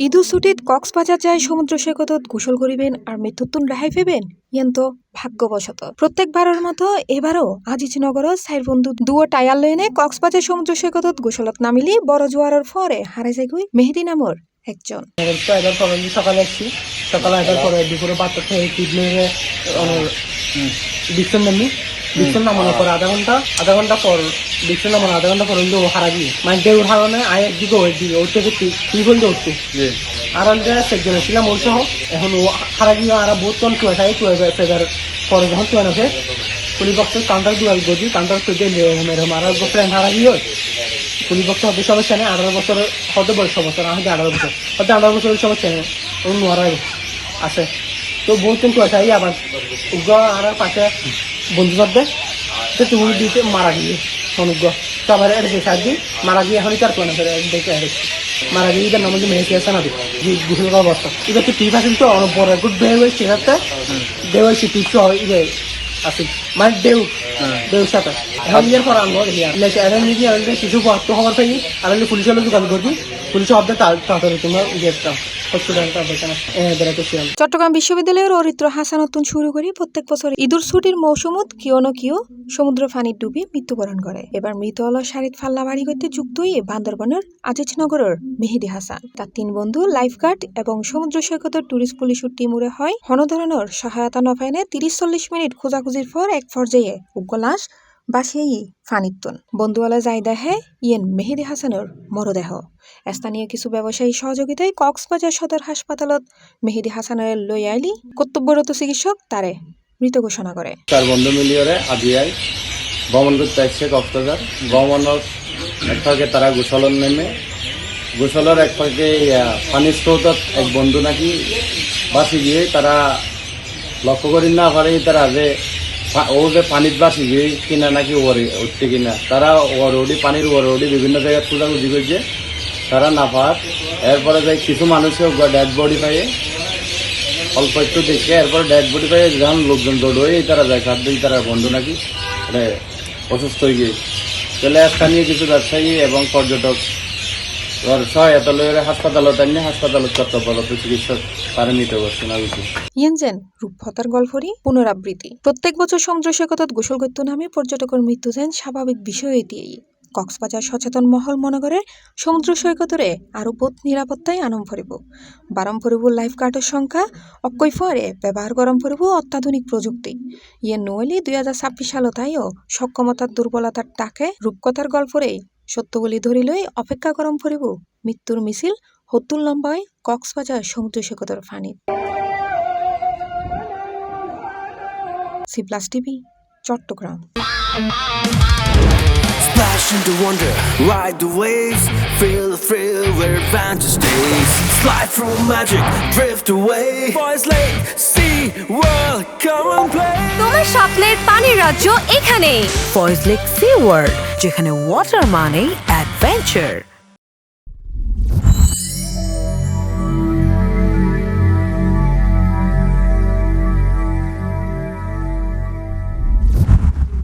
ঈদুল ছুটিত কক্সবাজার যায় সমুদ্র সৈকতত গোসল করিবেন আর মৃত্যুতুন রেহাই পেবেন ইয়ান তো ভাগ্যবশত প্রত্যেকবারের মতো এবারও আজিজনগর সাইর বন্ধু দুও টায়ার লইনে কক্সবাজার সমুদ্র সৈকতত গোসলত নামিলি বড় জোয়ারের পরে হারে যাইগুই মেহেদি নামর একজন। সকালে আসছি, সকালে আসার পরে দুপুরে বাচ্চা খেয়ে কিডনিরে ডিকশন নামি ডিকশন নামানোর পর আধা ঘন্টা পর ডিকশন নামানো আধা ঘন্টা পর হইলে ও হারা গিয়ে মানে দেউর হারানে আয়ের দিকে ওই দিকে উঠতে তুই বলতে উঠতে আর সেকজন ছিলাম ওই সহ এখন ও হারা গিয়ে আর বহুত জন টুয়ে খাই টুয়ে ফেজার পরে যখন টুয়ে নাফে পুলিশ বক্সের কাউন্টার দুয়ার গজি কাউন্টার তো দিয়ে মেরম আর ফ্রেন্ড হারা গিয়ে পুলিশ বক্স হতে সমস্যা নেই 18 বছর হতে বয়স সমস্যা না হতে 18 বছর হতে 18 বছরের সমস্যা নেই ও নোয়ারা আছে তো বহুত জন টুয়ে খাই আবার উগ্র আর পাশে বন্ধু বাদে তো তুমি দিতে মারা গিয়ে অনুগ্র সবার এসে সাহায্য মারা গিয়ে এখনই তার প্ল্যান করে দেখে আসছি মারা গিয়ে এদের নাম মেহেদি হাসান আদি গোসল করার অবস্থা এবার তো টিপ আসেন তো অনেক বড় গুড বের হয়েছে সেটাতে দেও হয়েছে টিপ ইয়ে আছে মানে দেউর সাথে এখন নিজের পর আনবো এখন নিজে কিছু তো খবর পাই আর পুলিশের লোক দোকান করবি পুলিশ অর্ধে তাড়াতাড়ি তোমার ইয়েটা চট্টগ্রাম বিশ্ববিদ্যালয়ের অরিত্র হাসানতুন শুরু করি প্রত্যেক বছর ঈদুল ছুটির মৌসুমত কিয় ন কিয় সমুদ্র ফানির ডুবি মৃত্যুবরণ করে। এবার মৃত হল শারিত ফাল্লা বাড়ি করতে যুক্ত হয়ে বান্দরবনের আজিজনগরের মেহেদি হাসান। তার 3 বন্ধু লাইফগার্ড এবং সমুদ্র সৈকতের টুরিস্ট পুলিশের টিমুরে হয় হন ধরনের সহায়তা নফাইনে 30-40 মিনিট খোঁজাখুঁজির পর এক পর্যায়ে উগ্রলাশ বাসিয়ে ফানিত্তন বন্ধুওয়ালা যাই দেখে ইয়েন মেহেদি হাসানের মরদেহ। স্থানীয় কিছু ব্যবসায়ী সহযোগিতায় কক্সবাজার সদর হাসপাতালত মেহেদি হাসানের লই আইলি কর্তব্যরত চিকিৎসক তারে মৃত ঘোষণা করে। তার বন্ধু মিলিয়ে আজিয়াই ভ্রমণ করতে আসছে কক্সবাজার। ভ্রমণের এক ফাঁকে তারা গোসলন নেমে গোসলের এক ফাঁকে পানির স্রোতত এক বন্ধু নাকি বাসি গিয়ে তারা লক্ষ্য করি না পারে তারা যে ও যে পানিত বাসি গিয়ে কিনা নাকি ওরে উঠতে কিনা তারা ওরডি পানির ওরডি বিভিন্ন জায়গায় খোঁজাখুঁজি করছে তারা না পার। এরপরে যাই কিছু মানুষকে ডেড বডি পাইয়ে অল্প একটু দেখে এরপরে ডেড বডি পাইয়ে যখন লোকজন দৌড় হয়ে তারা যায় খাদ্য তারা বন্ধু নাকি অসুস্থ হয়ে গিয়ে চলে স্থানীয় কিছু ব্যবসায়ী এবং পর্যটক সহায়তা লয়ে হাসপাতালত আনি হাসপাতালত কর্তব্যরত চিকিৎসক তারা মৃত ঘোষণা হয়েছে। ইয়েনজেন রূপকথার গল্পরই পুনরাবৃত্তি। প্রত্যেক বছর সমুদ্র সৈকতত গোসল করতে নামে পর্যটকের মৃত্যু যেন স্বাভাবিক বিষয় এটিই। কক্সবাজার সচেতন মহল মনে করে সমুদ্র সৈকতরে আরো বোধ নিরাপত্তায় আনম ফরিব বারম ফরিব লাইফগার্ডের সংখ্যা অক্ষয় ফরে ব্যবহার গরম ফরিব অত্যাধুনিক প্রযুক্তি। ইয়ে নইলে 2026 সালতাইও সক্ষমতার দুর্বলতার টাকে রূপকথার গল্পরেই সত্যগুলি ধরিলই অপেক্ষা গরম ফরিব মৃত্যুর মিছিল হত্তুল লম্বায় কক্সবাজার সমুদ্র সৈকতের ফানি। C+ TV Chittagong. Splash into wonder, ride the waves, feel the thrill where adventure stays. Slide through magic, drift away. Boys Lake, sea, world, come and play. তোমার স্বপ্নের পানির রাজ্য এখানে ফয়েজ লেক সি ওয়ার্ল্ড, যেখানে ওয়াটার মানে অ্যাডভেঞ্চার।